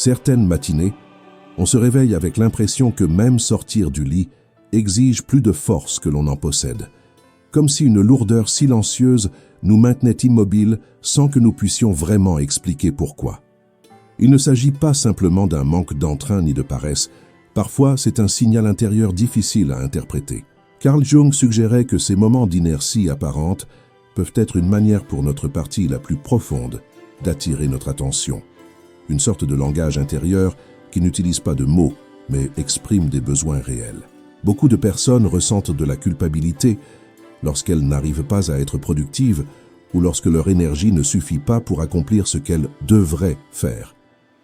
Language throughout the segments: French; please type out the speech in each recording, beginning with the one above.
Certaines matinées, on se réveille avec l'impression que même sortir du lit exige plus de force que l'on en possède, comme si une lourdeur silencieuse nous maintenait immobiles sans que nous puissions vraiment expliquer pourquoi. Il ne s'agit pas simplement d'un manque d'entrain ni de paresse, parfois c'est un signal intérieur difficile à interpréter. Carl Jung suggérait que ces moments d'inertie apparente peuvent être une manière pour notre partie la plus profonde d'attirer notre attention. Une sorte de langage intérieur qui n'utilise pas de mots, mais exprime des besoins réels. Beaucoup de personnes ressentent de la culpabilité lorsqu'elles n'arrivent pas à être productives ou lorsque leur énergie ne suffit pas pour accomplir ce qu'elles devraient faire.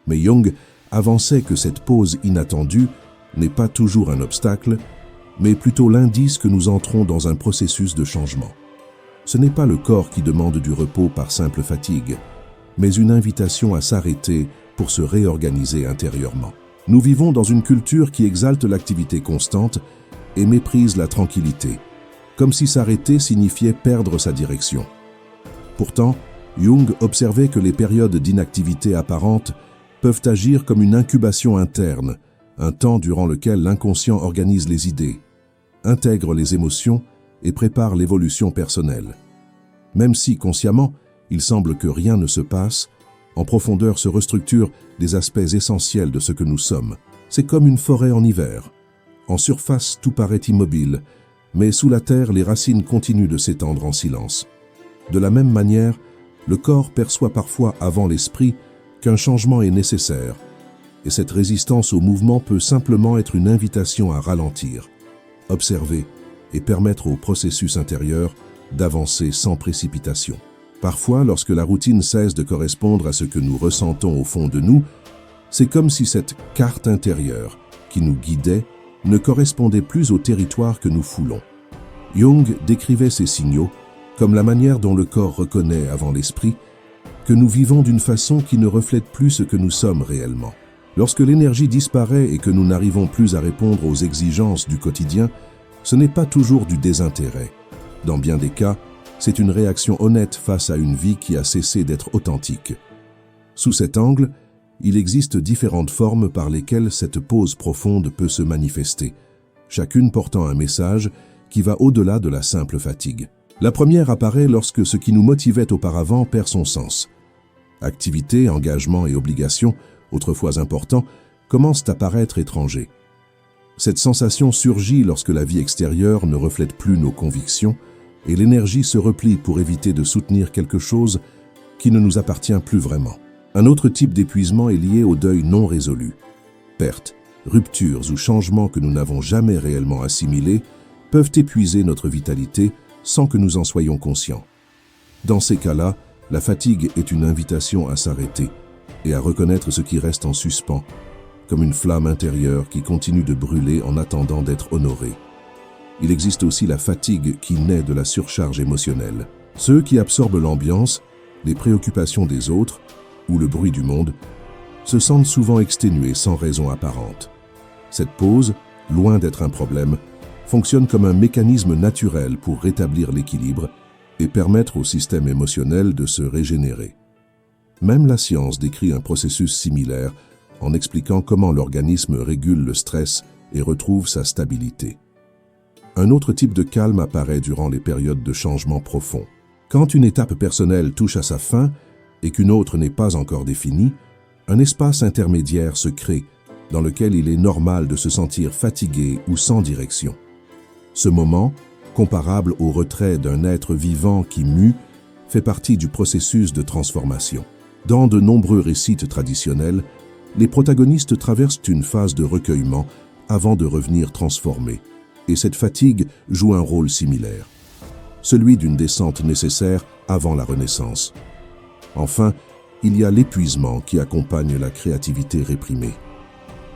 Mais Jung avançait que cette pause inattendue n'est pas toujours un obstacle, mais plutôt l'indice que nous entrons dans un processus de changement. Ce n'est pas le corps qui demande du repos par simple fatigue, mais une invitation à s'arrêter pour se réorganiser intérieurement. Nous vivons dans une culture qui exalte l'activité constante et méprise la tranquillité, comme si s'arrêter signifiait perdre sa direction. Pourtant, Jung observait que les périodes d'inactivité apparente peuvent agir comme une incubation interne, un temps durant lequel l'inconscient organise les idées, intègre les émotions et prépare l'évolution personnelle. Même si, consciemment, il semble que rien ne se passe, en profondeur se restructurent des aspects essentiels de ce que nous sommes. C'est comme une forêt en hiver. En surface, tout paraît immobile, mais sous la terre, les racines continuent de s'étendre en silence. De la même manière, le corps perçoit parfois avant l'esprit qu'un changement est nécessaire, et cette résistance au mouvement peut simplement être une invitation à ralentir, observer et permettre au processus intérieur d'avancer sans précipitation. Parfois, lorsque la routine cesse de correspondre à ce que nous ressentons au fond de nous, c'est comme si cette carte intérieure qui nous guidait ne correspondait plus au territoire que nous foulons. Jung décrivait ces signaux comme la manière dont le corps reconnaît avant l'esprit que nous vivons d'une façon qui ne reflète plus ce que nous sommes réellement. Lorsque l'énergie disparaît et que nous n'arrivons plus à répondre aux exigences du quotidien, ce n'est pas toujours du désintérêt. Dans bien des cas, c'est une réaction honnête face à une vie qui a cessé d'être authentique. Sous cet angle, il existe différentes formes par lesquelles cette pause profonde peut se manifester, chacune portant un message qui va au-delà de la simple fatigue. La première apparaît lorsque ce qui nous motivait auparavant perd son sens. Activité, engagement et obligation, autrefois importants, commencent à paraître étrangers. Cette sensation surgit lorsque la vie extérieure ne reflète plus nos convictions et l'énergie se replie pour éviter de soutenir quelque chose qui ne nous appartient plus vraiment. Un autre type d'épuisement est lié au deuil non résolu. Pertes, ruptures ou changements que nous n'avons jamais réellement assimilés peuvent épuiser notre vitalité sans que nous en soyons conscients. Dans ces cas-là, la fatigue est une invitation à s'arrêter et à reconnaître ce qui reste en suspens, comme une flamme intérieure qui continue de brûler en attendant d'être honorée. Il existe aussi la fatigue qui naît de la surcharge émotionnelle. Ceux qui absorbent l'ambiance, les préoccupations des autres ou le bruit du monde se sentent souvent exténués sans raison apparente. Cette pause, loin d'être un problème, fonctionne comme un mécanisme naturel pour rétablir l'équilibre et permettre au système émotionnel de se régénérer. Même la science décrit un processus similaire en expliquant comment l'organisme régule le stress et retrouve sa stabilité. Un autre type de calme apparaît durant les périodes de changement profond. Quand une étape personnelle touche à sa fin et qu'une autre n'est pas encore définie, un espace intermédiaire se crée dans lequel il est normal de se sentir fatigué ou sans direction. Ce moment, comparable au retrait d'un être vivant qui mue, fait partie du processus de transformation. Dans de nombreux récits traditionnels, les protagonistes traversent une phase de recueillement avant de revenir transformés, et cette fatigue joue un rôle similaire, celui d'une descente nécessaire avant la renaissance. Enfin, il y a l'épuisement qui accompagne la créativité réprimée.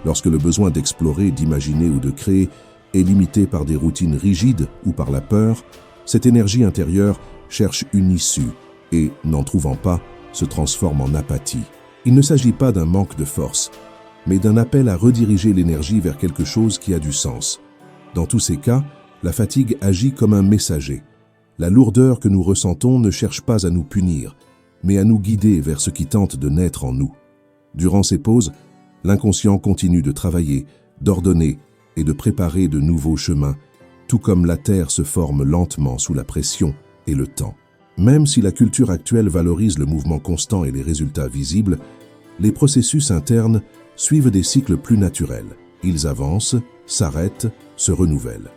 Lorsque le besoin d'explorer, d'imaginer ou de créer est limité par des routines rigides ou par la peur, cette énergie intérieure cherche une issue et, n'en trouvant pas, se transforme en apathie. Il ne s'agit pas d'un manque de force, mais d'un appel à rediriger l'énergie vers quelque chose qui a du sens. Dans tous ces cas, la fatigue agit comme un messager. La lourdeur que nous ressentons ne cherche pas à nous punir, mais à nous guider vers ce qui tente de naître en nous. Durant ces pauses, L'inconscient continue de travailler, d'ordonner et de préparer de nouveaux chemins, tout comme la Terre se forme lentement sous la pression et le temps. Même si la culture actuelle valorise le mouvement constant et les résultats visibles, les processus internes suivent des cycles plus naturels. Ils avancent, s'arrêtent, se renouvellent.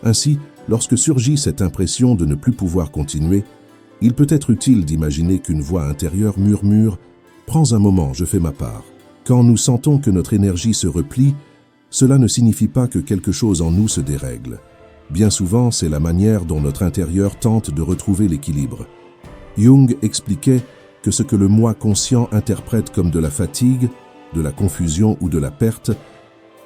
Ainsi, lorsque surgit cette impression de ne plus pouvoir continuer, il peut être utile d'imaginer qu'une voix intérieure murmure « Prends un moment, je fais ma part ». Quand nous sentons que notre énergie se replie, cela ne signifie pas que quelque chose en nous se dérègle. Bien souvent, c'est la manière dont notre intérieur tente de retrouver l'équilibre. Jung expliquait que ce que le moi conscient interprète comme de la fatigue, de la confusion ou de la perte,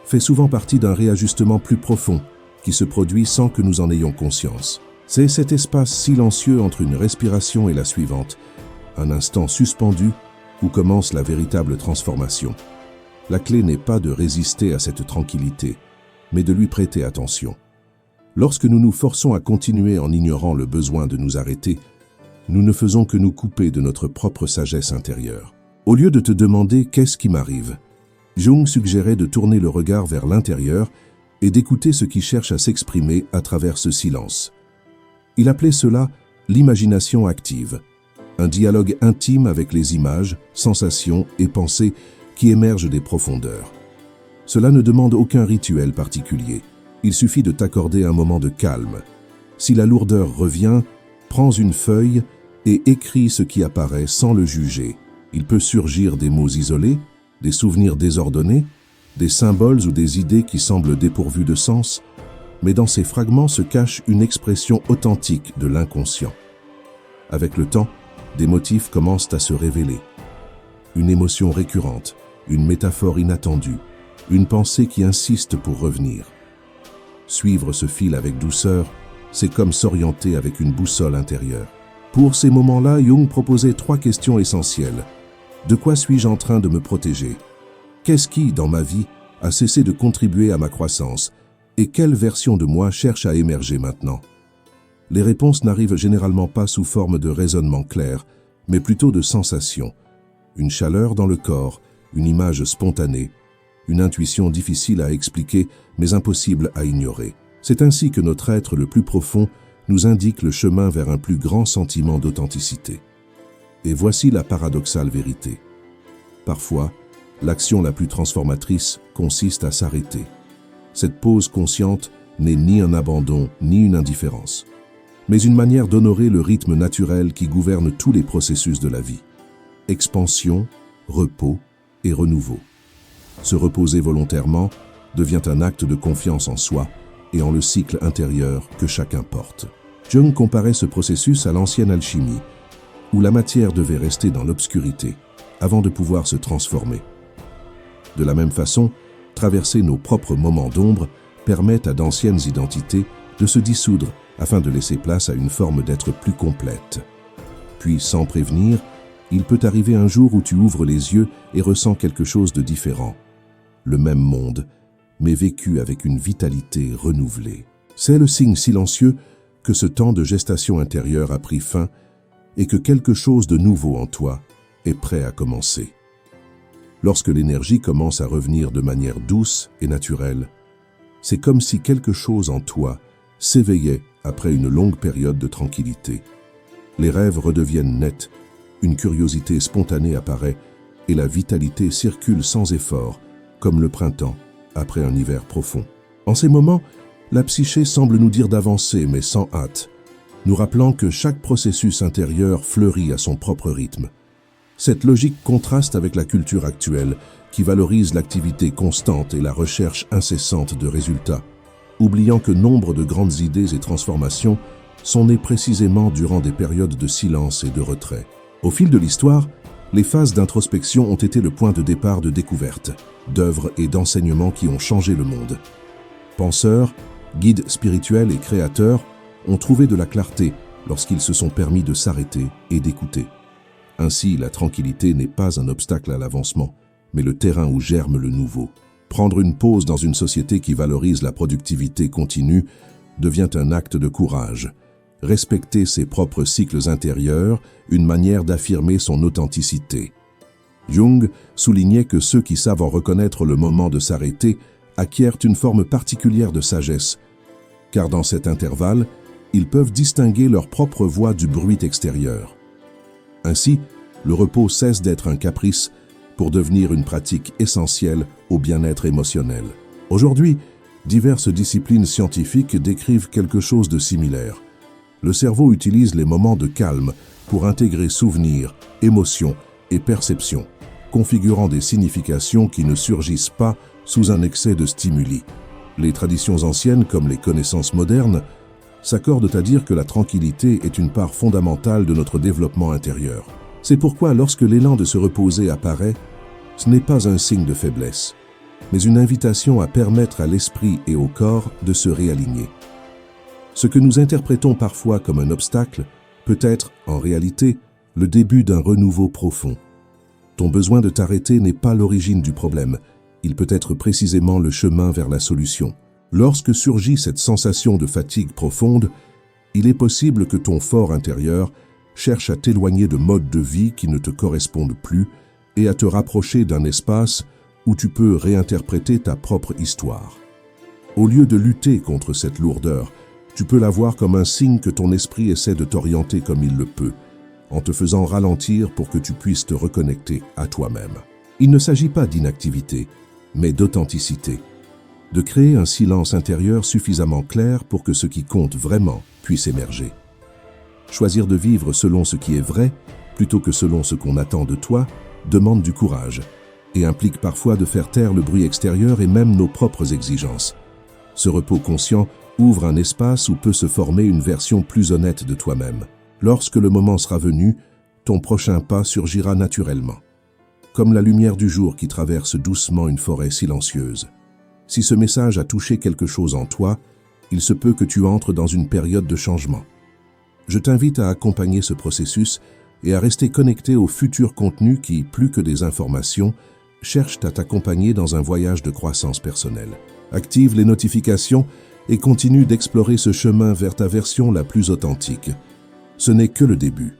fait souvent partie d'un réajustement plus profond qui se produit sans que nous en ayons conscience. C'est cet espace silencieux entre une respiration et la suivante, un instant suspendu où commence la véritable transformation. La clé n'est pas de résister à cette tranquillité, mais de lui prêter attention. Lorsque nous nous forçons à continuer en ignorant le besoin de nous arrêter, nous ne faisons que nous couper de notre propre sagesse intérieure. Au lieu de te demander « qu'est-ce qui m'arrive ?», Jung suggérait de tourner le regard vers l'intérieur et d'écouter ce qui cherche à s'exprimer à travers ce silence. Il appelait cela l'imagination active, un dialogue intime avec les images, sensations et pensées qui émergent des profondeurs. Cela ne demande aucun rituel particulier. Il suffit de t'accorder un moment de calme. Si la lourdeur revient, prends une feuille et écris ce qui apparaît sans le juger. Il peut surgir des mots isolés, des souvenirs désordonnés, des symboles ou des idées qui semblent dépourvues de sens, mais dans ces fragments se cache une expression authentique de l'inconscient. Avec le temps, des motifs commencent à se révéler. Une émotion récurrente, une métaphore inattendue, une pensée qui insiste pour revenir. Suivre ce fil avec douceur, c'est comme s'orienter avec une boussole intérieure. Pour ces moments-là, Jung proposait 3 questions essentielles. De quoi suis-je en train de me protéger? Qu'est-ce qui, dans ma vie, a cessé de contribuer à ma croissance? Et quelle version de moi cherche à émerger maintenant? Les réponses n'arrivent généralement pas sous forme de raisonnement clair, mais plutôt de sensations. Une chaleur dans le corps, une image spontanée, une intuition difficile à expliquer, mais impossible à ignorer. C'est ainsi que notre être le plus profond nous indique le chemin vers un plus grand sentiment d'authenticité. Et voici la paradoxale vérité. Parfois, l'action la plus transformatrice consiste à s'arrêter. Cette pause consciente n'est ni un abandon, ni une indifférence, mais une manière d'honorer le rythme naturel qui gouverne tous les processus de la vie. Expansion, repos et renouveau. Se reposer volontairement devient un acte de confiance en soi et en le cycle intérieur que chacun porte. Jung comparait ce processus à l'ancienne alchimie, où la matière devait rester dans l'obscurité avant de pouvoir se transformer. De la même façon, traverser nos propres moments d'ombre permet à d'anciennes identités de se dissoudre afin de laisser place à une forme d'être plus complète. Puis, sans prévenir, il peut arriver un jour où tu ouvres les yeux et ressens quelque chose de différent. Le même monde, mais vécu avec une vitalité renouvelée. C'est le signe silencieux que ce temps de gestation intérieure a pris fin et que quelque chose de nouveau en toi est prêt à commencer. Lorsque l'énergie commence à revenir de manière douce et naturelle, c'est comme si quelque chose en toi s'éveillait après une longue période de tranquillité. Les rêves redeviennent nets, une curiosité spontanée apparaît et la vitalité circule sans effort, comme le printemps après un hiver profond. En ces moments, la psyché semble nous dire d'avancer, mais sans hâte, nous rappelant que chaque processus intérieur fleurit à son propre rythme. Cette logique contraste avec la culture actuelle, qui valorise l'activité constante et la recherche incessante de résultats, oubliant que nombre de grandes idées et transformations sont nées précisément durant des périodes de silence et de retrait. Au fil de l'histoire, les phases d'introspection ont été le point de départ de découvertes, d'œuvres et d'enseignements qui ont changé le monde. Penseurs, guides spirituels et créateurs ont trouvé de la clarté lorsqu'ils se sont permis de s'arrêter et d'écouter. Ainsi, la tranquillité n'est pas un obstacle à l'avancement, mais le terrain où germe le nouveau. Prendre une pause dans une société qui valorise la productivité continue devient un acte de courage. Respecter ses propres cycles intérieurs, une manière d'affirmer son authenticité. Jung soulignait que ceux qui savent en reconnaître le moment de s'arrêter acquièrent une forme particulière de sagesse, car dans cet intervalle, ils peuvent distinguer leur propre voix du bruit extérieur. Ainsi, le repos cesse d'être un caprice pour devenir une pratique essentielle au bien-être émotionnel. Aujourd'hui, diverses disciplines scientifiques décrivent quelque chose de similaire. Le cerveau utilise les moments de calme pour intégrer souvenirs, émotions et perceptions, configurant des significations qui ne surgissent pas sous un excès de stimuli. Les traditions anciennes, comme les connaissances modernes, s'accordent à dire que la tranquillité est une part fondamentale de notre développement intérieur. C'est pourquoi lorsque l'élan de se reposer apparaît, ce n'est pas un signe de faiblesse, mais une invitation à permettre à l'esprit et au corps de se réaligner. Ce que nous interprétons parfois comme un obstacle peut être, en réalité, le début d'un renouveau profond. Ton besoin de t'arrêter n'est pas l'origine du problème, il peut être précisément le chemin vers la solution. Lorsque surgit cette sensation de fatigue profonde, il est possible que ton fort intérieur cherche à t'éloigner de modes de vie qui ne te correspondent plus et à te rapprocher d'un espace où tu peux réinterpréter ta propre histoire. Au lieu de lutter contre cette lourdeur, tu peux la voir comme un signe que ton esprit essaie de t'orienter comme il le peut, en te faisant ralentir pour que tu puisses te reconnecter à toi-même. Il ne s'agit pas d'inactivité, mais d'authenticité, de créer un silence intérieur suffisamment clair pour que ce qui compte vraiment puisse émerger. Choisir de vivre selon ce qui est vrai, plutôt que selon ce qu'on attend de toi, demande du courage et implique parfois de faire taire le bruit extérieur et même nos propres exigences. Ce repos conscient ouvre un espace où peut se former une version plus honnête de toi-même. Lorsque le moment sera venu, ton prochain pas surgira naturellement, comme la lumière du jour qui traverse doucement une forêt silencieuse. Si ce message a touché quelque chose en toi, il se peut que tu entres dans une période de changement. Je t'invite à accompagner ce processus et à rester connecté aux futurs contenus qui, plus que des informations, cherchent à t'accompagner dans un voyage de croissance personnelle. Active les notifications et continue d'explorer ce chemin vers ta version la plus authentique. Ce n'est que le début.